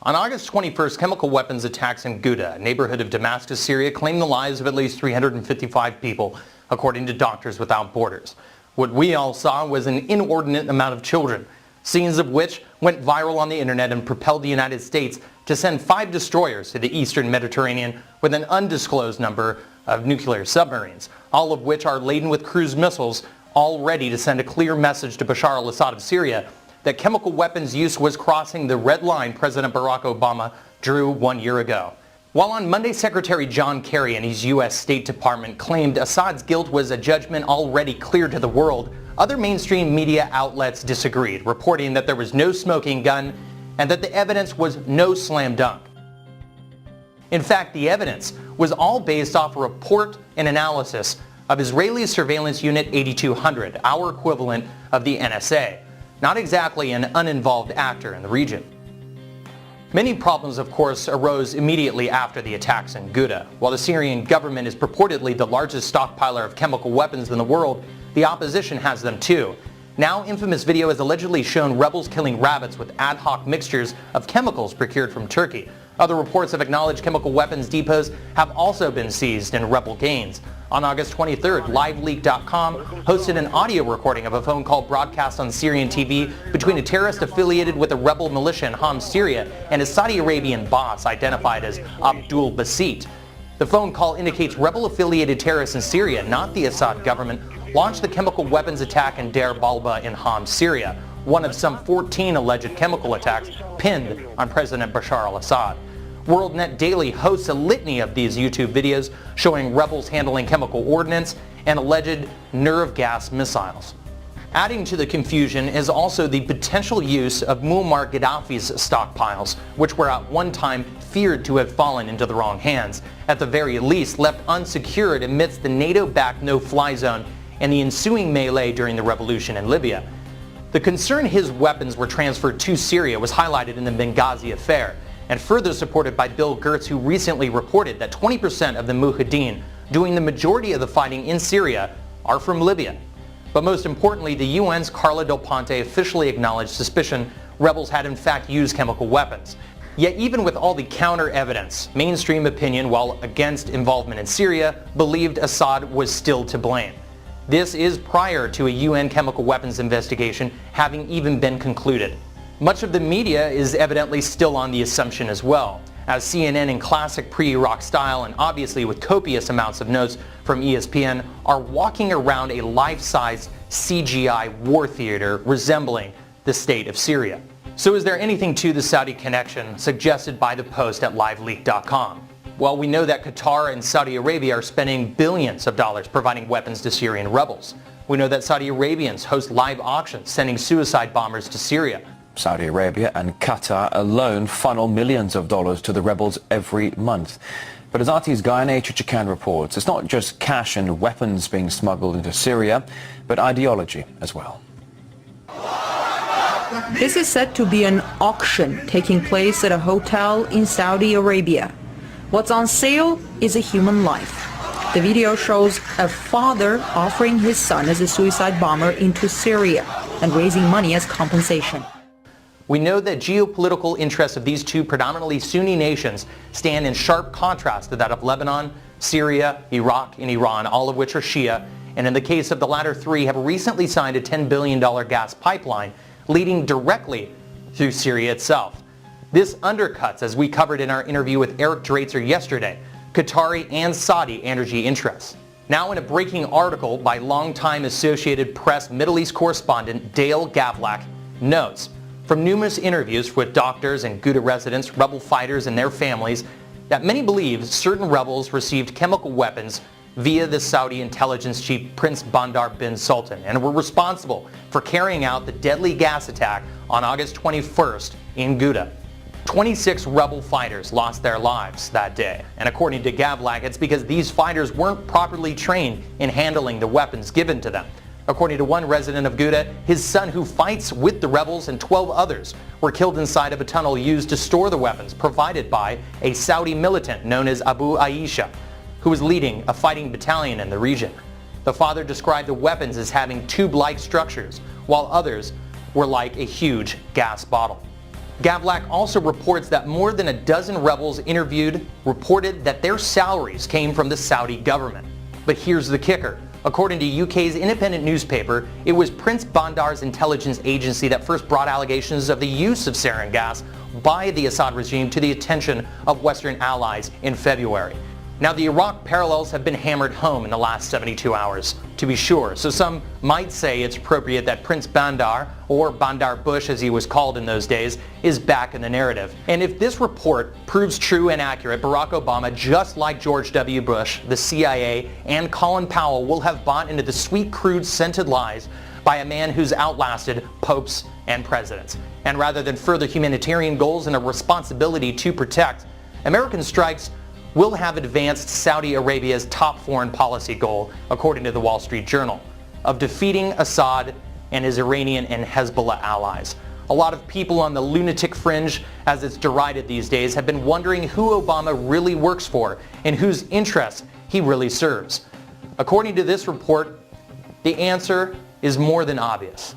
On August 21st, chemical weapons attacks in Ghouta, a neighborhood of Damascus, Syria, claimed the lives of at least 355 people, according to Doctors Without Borders. What we all saw was an inordinate amount of children, scenes of which went viral on the internet and propelled the United States to send 5 destroyers to the eastern Mediterranean with an undisclosed number of nuclear submarines, all of which are laden with cruise missiles, all ready to send a clear message to Bashar al-Assad of Syria that chemical weapons use was crossing the red line President Barack Obama drew 1 year ago. While on Monday, Secretary John Kerry and his U.S. State Department claimed Assad's guilt was a judgment already clear to the world, other mainstream media outlets disagreed, reporting that there was no smoking gun and that the evidence was no slam dunk. In fact, the evidence was all based off a report and analysis of Israeli Surveillance Unit 8200, our equivalent of the NSA, not exactly an uninvolved actor in the region. Many problems, of course, arose immediately after the attacks in Ghouta. While the Syrian government is purportedly the largest stockpiler of chemical weapons in the world, the opposition has them too. Now, infamous video has allegedly shown rebels killing rabbits with ad hoc mixtures of chemicals procured from Turkey. Other reports have acknowledged chemical weapons depots have also been seized in rebel gains. On August 23rd, LiveLeak.com hosted an audio recording of a phone call broadcast on Syrian TV between a terrorist affiliated with a rebel militia in Homs, Syria, and a Saudi Arabian boss identified as Abdul Basit. The phone call indicates rebel-affiliated terrorists in Syria, not the Assad government, launched the chemical weapons attack in Deir Balba in Homs, Syria, one of some 14 alleged chemical attacks pinned on President Bashar al-Assad. WorldNet Daily hosts a litany of these YouTube videos showing rebels handling chemical ordnance and alleged nerve gas missiles. Adding to the confusion is also the potential use of Muammar Gaddafi's stockpiles, which were at one time feared to have fallen into the wrong hands, at the very least left unsecured amidst the NATO-backed no-fly zone and the ensuing melee during the revolution in Libya. The concern his weapons were transferred to Syria was highlighted in the Benghazi affair, and further supported by Bill Gertz, who recently reported that 20% of the Mujahideen doing the majority of the fighting in Syria are from Libya. But most importantly, the UN's Carla Del Ponte officially acknowledged suspicion rebels had in fact used chemical weapons. Yet even with all the counter evidence, mainstream opinion, while against involvement in Syria, believed Assad was still to blame. This is prior to a UN chemical weapons investigation having even been concluded. Much of the media is evidently still on the assumption as well, as CNN in classic pre-Iraq style and obviously with copious amounts of notes from ESPN are walking around a life-size CGI war theater resembling the state of Syria. So is there anything to the Saudi connection suggested by the Post at LiveLeak.com? Well, we know that Qatar and Saudi Arabia are spending billions of dollars providing weapons to Syrian rebels. We know that Saudi Arabians host live auctions sending suicide bombers to Syria. Saudi Arabia and Qatar alone funnel millions of dollars to the rebels every month. But as RT's Gayane Chichikan reports, it's not just cash and weapons being smuggled into Syria, but ideology as well. This is said to be an auction taking place at a hotel in Saudi Arabia. What's on sale is a human life. The video shows a father offering his son as a suicide bomber into Syria and raising money as compensation. We know that geopolitical interests of these two predominantly Sunni nations stand in sharp contrast to that of Lebanon, Syria, Iraq, and Iran, all of which are Shia, and in the case of the latter three have recently signed a $10 billion gas pipeline leading directly through Syria itself. This undercuts, as we covered in our interview with Eric Draitser yesterday, Qatari and Saudi energy interests. Now in a breaking article by longtime Associated Press Middle East correspondent Dale Gavlak notes, from numerous interviews with doctors and Ghouta residents, rebel fighters and their families, that many believe certain rebels received chemical weapons via the Saudi intelligence chief Prince Bandar bin Sultan and were responsible for carrying out the deadly gas attack on August 21st in Ghouta. 26 rebel fighters lost their lives that day, and according to Gavlak, it's because these fighters weren't properly trained in handling the weapons given to them. According to one resident of Ghouta, his son, who fights with the rebels, and 12 others were killed inside of a tunnel used to store the weapons provided by a Saudi militant known as Abu Aisha, who was leading a fighting battalion in the region. The father described the weapons as having tube-like structures, while others were like a huge gas bottle. Gavlak also reports that more than a dozen rebels interviewed reported that their salaries came from the Saudi government. But here's the kicker. According to UK's independent newspaper, it was Prince Bandar's intelligence agency that first brought allegations of the use of sarin gas by the Assad regime to the attention of Western allies in February. Now, the Iraq parallels have been hammered home in the last 72 hours, to be sure, so some might say it's appropriate that Prince Bandar, or Bandar Bush as he was called in those days, is back in the narrative. And if this report proves true and accurate, Barack Obama, just like George W. Bush, the CIA, and Colin Powell will have bought into the sweet, crude, scented lies by a man who's outlasted popes and presidents. And rather than further humanitarian goals and a responsibility to protect, American strikes will have advanced Saudi Arabia's top foreign policy goal, according to the Wall Street Journal, of defeating Assad and his Iranian and Hezbollah allies. A lot of people on the lunatic fringe, as it's derided these days, have been wondering who Obama really works for and whose interests he really serves. According to this report, the answer is more than obvious.